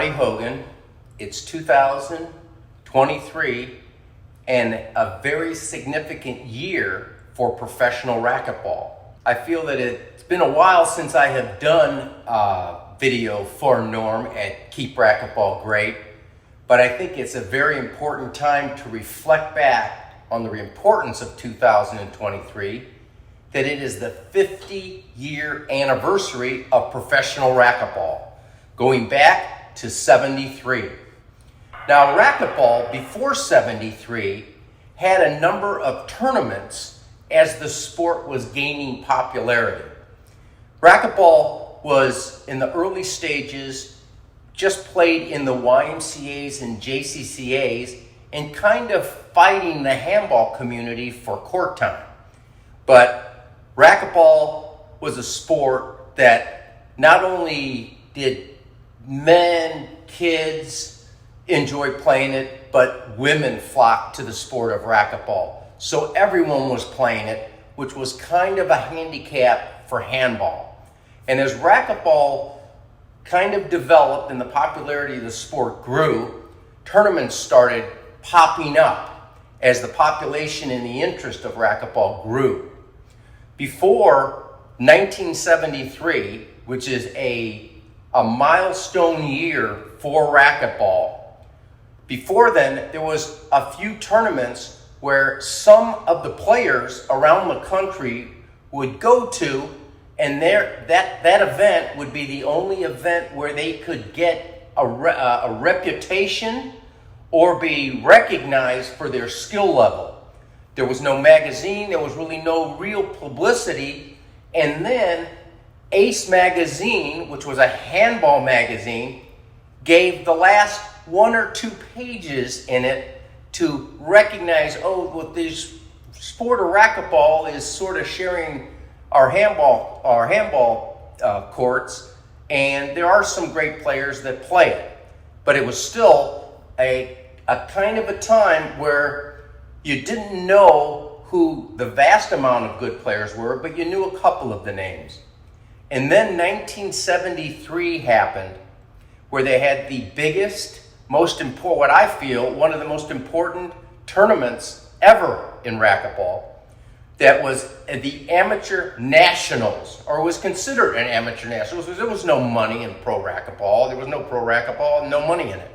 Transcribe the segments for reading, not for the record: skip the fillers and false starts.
Marty Hogan. It's 2023 and a very significant year for professional racquetball. I feel that it's been a while since I have done a video for Norm at Keep Racquetball Great, but I think it's a very important time to reflect back on the importance of 2023, that it is the 50-year anniversary of professional racquetball, going back to 73. Now, racquetball before 73 had a number of tournaments as the sport was gaining popularity. Racquetball was, in the early stages, just played in the YMCAs and JCCAs and kind of fighting the handball community for court time. But racquetball was a sport that not only did men, kids enjoy playing it, but women flocked to the sport of racquetball. So everyone was playing it, which was kind of a handicap for handball. And as racquetball kind of developed and the popularity of the sport grew, tournaments started popping up as the population and the interest of racquetball grew. Before 1973, which is a milestone year for racquetball, before then there was a few tournaments where some of the players around the country would go to, and that event would be the only event where they could get a reputation or be recognized for their skill level. There was no magazine, there was really no real publicity, and then Ace magazine, which was a handball magazine, gave the last 1 or 2 pages in it to recognize, well, this sport of racquetball is sort of sharing our handball courts, and there are some great players that play it. But it was still a kind of a time where you didn't know who the vast amount of good players were, but you knew a couple of the names. And then 1973 happened, where they had the biggest, most important, what I feel, one of the most important tournaments ever in racquetball. That was the Amateur Nationals, or was considered an Amateur Nationals, because there was no money in pro racquetball. There was no pro racquetball, no money in it.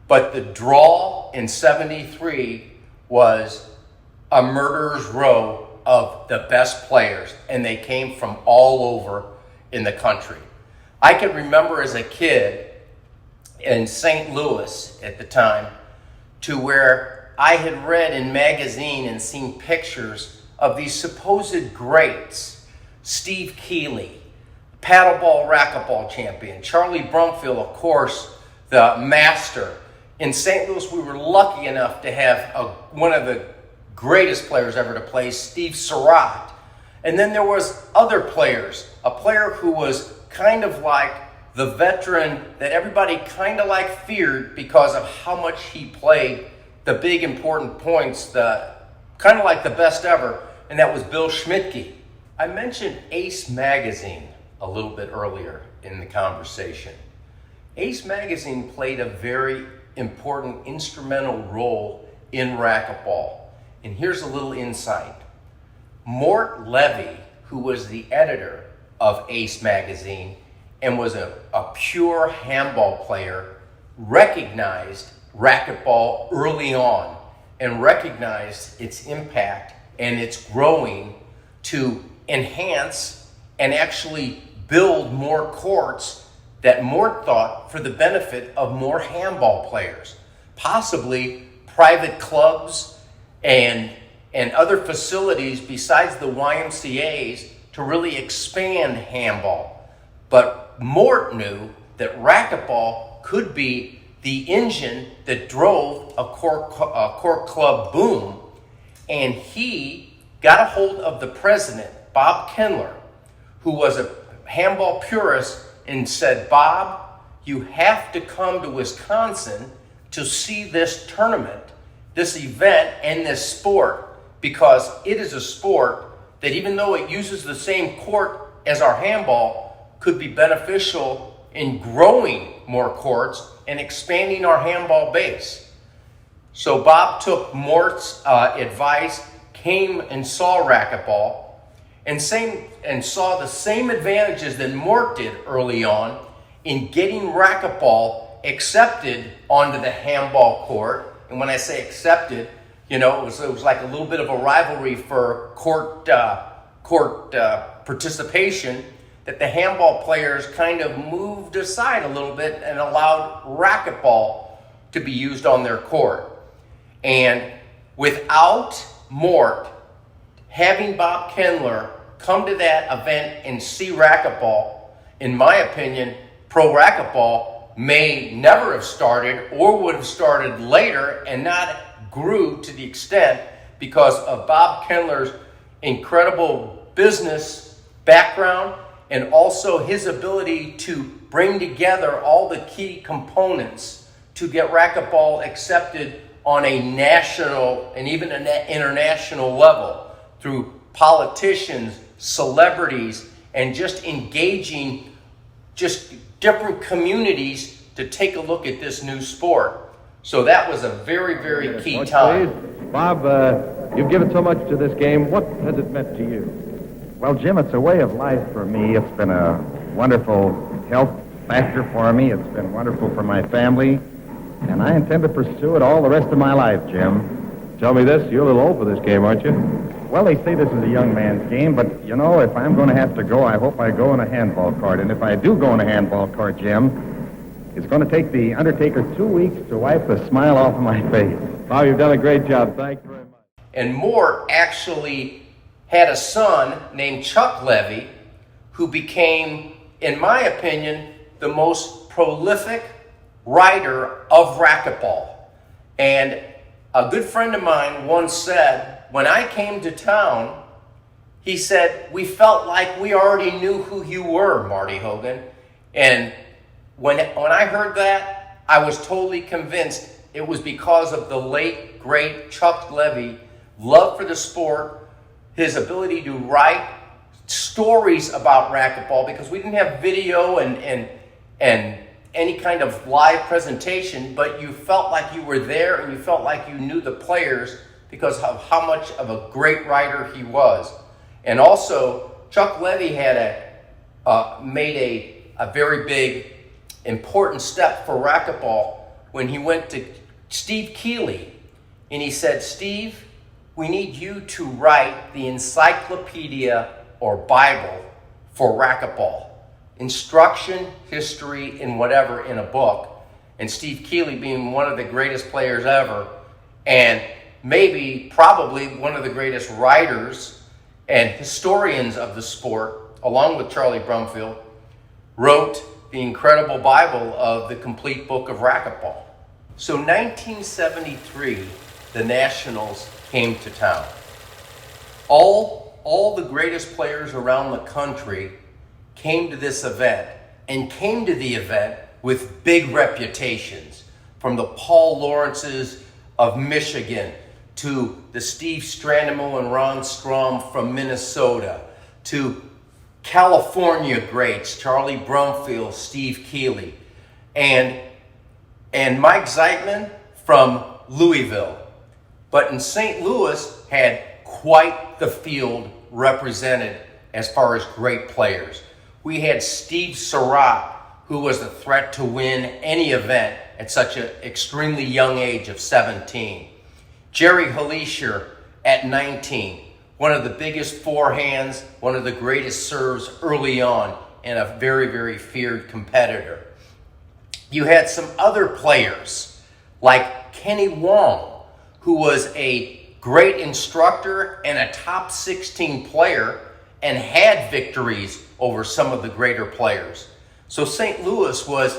But the draw in 73 was a murderer's row of the best players, and they came from all over in the country. I can remember as a kid in St. Louis at the time, to where I had read in magazine and seen pictures of these supposed greats: Steve Keeley, paddleball racquetball champion, Charlie Brumfield, of course, the master. In St. Louis, we were lucky enough to have one of the greatest players ever to play, Steve Serot. And then there was other players, a player who was kind of like the veteran that everybody kind of like feared because of how much he played the big important points, the kind of like the best ever, and that was Bill Schmidtke. I mentioned Ace Magazine a little bit earlier in the conversation. Ace Magazine played a very important instrumental role in racquetball. And here's a little insight. Mort Levy, who was the editor of Ace Magazine and was a pure handball player, recognized racquetball early on and recognized its impact and its growing to enhance and actually build more courts that Mort thought for the benefit of more handball players, possibly private clubs and other facilities besides the YMCAs to really expand handball. But Mort knew that racquetball could be the engine that drove a court club boom, and he got a hold of the president, Bob Kendler, who was a handball purist, and said, "Bob, you have to come to Wisconsin to see this tournament, this event, and this sport, because it is a sport that, even though it uses the same court as our handball, could be beneficial in growing more courts and expanding our handball base. So Bob took Mort's advice, came and saw racquetball, and saw the same advantages that Mort did early on in getting racquetball accepted onto the handball court. And when I say accepted, you know, it was like a little bit of a rivalry for court participation, that the handball players kind of moved aside a little bit and allowed racquetball to be used on their court. And without Mort having Bob Kendler come to that event and see racquetball, in my opinion, pro racquetball may never have started, or would have started later and not grew to the extent, because of Bob Kendler's incredible business background and also his ability to bring together all the key components to get racquetball accepted on a national and even an international level through politicians, celebrities, and just engaging just different communities to take a look at this new sport. So that was a very, very key time. Please. Bob, you've given so much to this game. What has it meant to you? Well, Jim, it's a way of life for me. It's been a wonderful health factor for me. It's been wonderful for my family. And I intend to pursue it all the rest of my life, Jim. Tell me this, you're a little old for this game, aren't you? Well, they say this is a young man's game, but, you know, if I'm going to have to go, I hope I go in a handball court. And if I do go in a handball court, Jim, it's going to take the Undertaker 2 weeks to wipe the smile off of my face. Bob, you've done a great job. Thank you very much. And Mort actually had a son named Chuck Levy, who became, in my opinion, the most prolific writer of racquetball. And a good friend of mine once said, when I came to town, he said, we felt like we already knew who you were, Marty Hogan. And when I heard that, I was totally convinced it was because of the late, great Chuck Levy, love for the sport, his ability to write stories about racquetball, because we didn't have video and any kind of live presentation, but you felt like you were there and you felt like you knew the players because of how much of a great writer he was. And also, Chuck Levy had made a very big, important step for racquetball when he went to Steve Keeley, and he said, Steve, we need you to write the encyclopedia or Bible for racquetball. Instruction, history, and whatever in a book. And Steve Keeley being one of the greatest players ever, and probably one of the greatest writers and historians of the sport, along with Charlie Brumfield, wrote the incredible Bible of the complete book of racquetball. So 1973, the Nationals came to town. All the greatest players around the country came to this event, and came to the event with big reputations, from the Paul Lawrences of Michigan to the Steve Strandemo and Ron Strom from Minnesota, to California greats, Charlie Brumfield, Steve Keeley, and Mike Zeitman from Louisville. But in St. Louis had quite the field represented as far as great players. We had Steve Serot, who was a threat to win any event at such an extremely young age of 17. Jerry Halischer at 19, one of the biggest forehands, one of the greatest serves early on, and a very, very feared competitor. You had some other players like Kenny Wong, who was a great instructor and a top 16 player and had victories over some of the greater players. So St. Louis was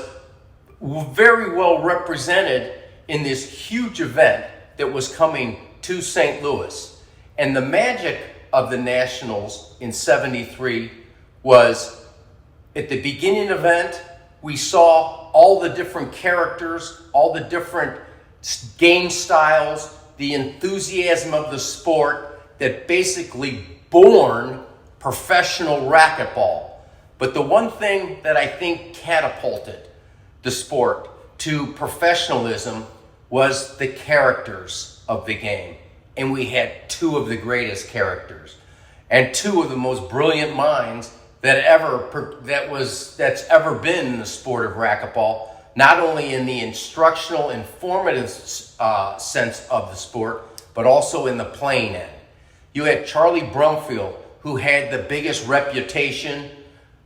very well represented in this huge event that was coming to St. Louis. And the magic of the Nationals in 73 was, at the beginning event, we saw all the different characters, all the different game styles, the enthusiasm of the sport that basically born professional racquetball. But the one thing that I think catapulted the sport to professionalism was the characters of the game. And we had two of the greatest characters and two of the most brilliant minds that's ever been in the sport of racquetball, not only in the instructional, informative sense of the sport, but also in the playing end. You had Charlie Brumfield, who had the biggest reputation,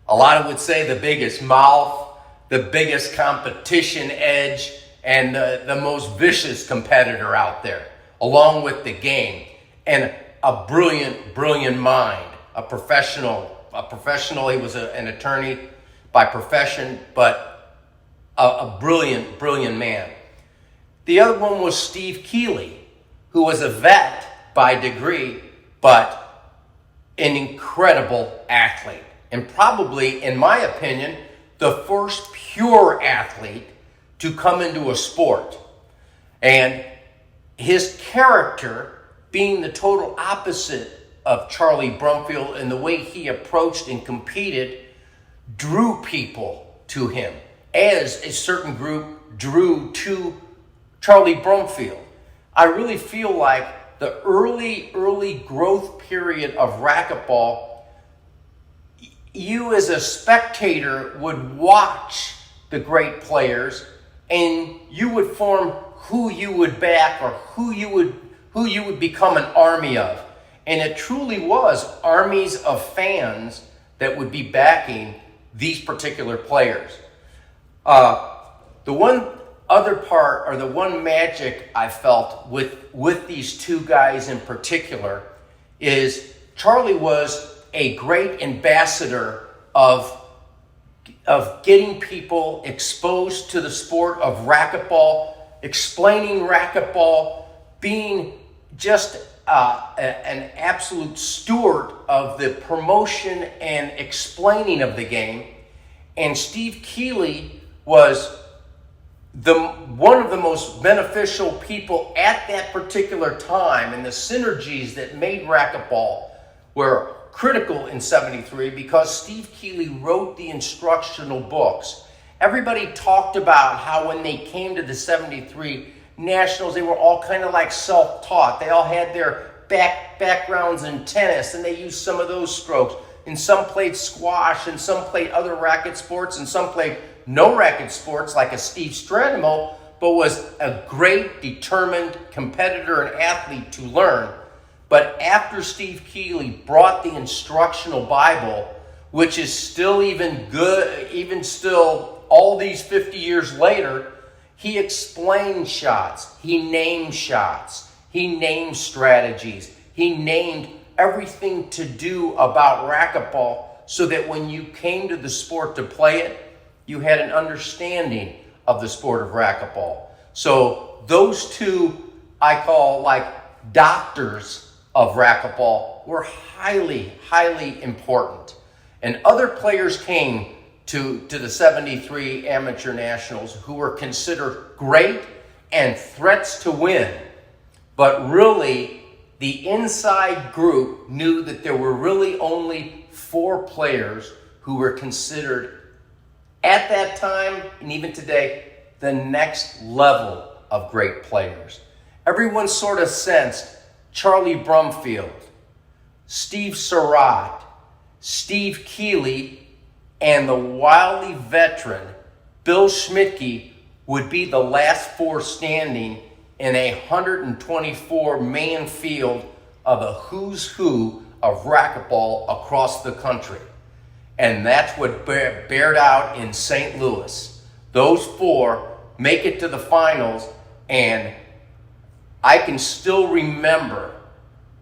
a lot would say the biggest mouth, the biggest competition edge, and the most vicious competitor out there, along with the game, and a brilliant mind, a professional. He was an attorney by profession, but a brilliant man. The other one was Steve Keeley, who was a vet by degree, but an incredible athlete. And probably, in my opinion, the first pure athlete to come into a sport. And his character being the total opposite of Charlie Brumfield, and the way he approached and competed drew people to him, as a certain group drew to Charlie Brumfield. I really feel like the early growth period of racquetball, you as a spectator would watch the great players and you would form who you would back or who you would become an army of. And it truly was armies of fans that would be backing these particular players. The one other part, or the one magic I felt with these two guys in particular, is Charlie was a great ambassador of getting people exposed to the sport of racquetball, explaining racquetball, being just an absolute steward of the promotion and explaining of the game. And Steve Keeley was one of the most beneficial people at that particular time, and the synergies that made racquetball were critical in '73 because Steve Keeley wrote the instructional books. Everybody talked about how when they came to the '73 Nationals, they were all kind of like self-taught. They all had their backgrounds in tennis, and they used some of those strokes. And some played squash, and some played other racket sports, and some played no racket sports like a Steve Strandemo, but was a great, determined competitor and athlete to learn. But after Steve Keeley brought the instructional Bible, which is still even good, even still all these 50 years later, he explained shots, he named shots, he named strategies, he named everything to do about racquetball so that when you came to the sport to play it, you had an understanding of the sport of racquetball. So those two I call like doctors of racquetball were highly important. And other players came to the '73 Amateur Nationals who were considered great and threats to win. But really, the inside group knew that there were really only 4 players who were considered, at that time and even today, the next level of great players. Everyone sort of sensed Charlie Brumfield, Steve Serot, Steve Keeley, and the wildly veteran Bill Schmidtke would be the last 4 standing in a 124-man field of a who's who of racquetball across the country. And that's what bared out in St. Louis. Those 4 make it to the finals, and I can still remember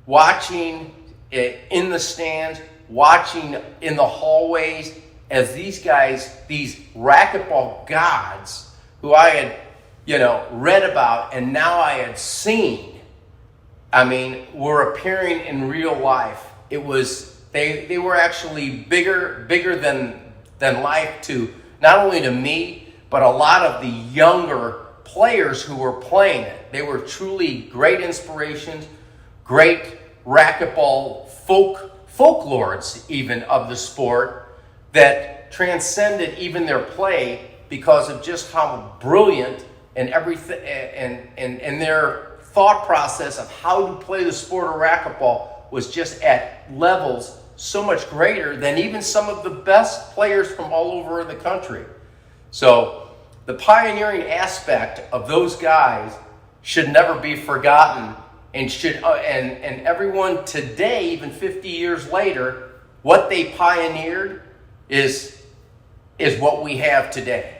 watching it in the stands, watching in the hallways, as these guys, these racquetball gods, who I had, read about and now I had seen, were appearing in real life. It was, they were actually bigger than life to, not only to me, but a lot of the younger players who were playing it. They were truly great inspirations, great racquetball folklords even of the sport that transcended even their play because of just how brilliant and everything and their thought process of how to play the sport of racquetball was just at levels so much greater than even some of the best players from all over the country. So the pioneering aspect of those guys should never be forgotten, and should and everyone today, even 50 years later, what they pioneered is what we have today.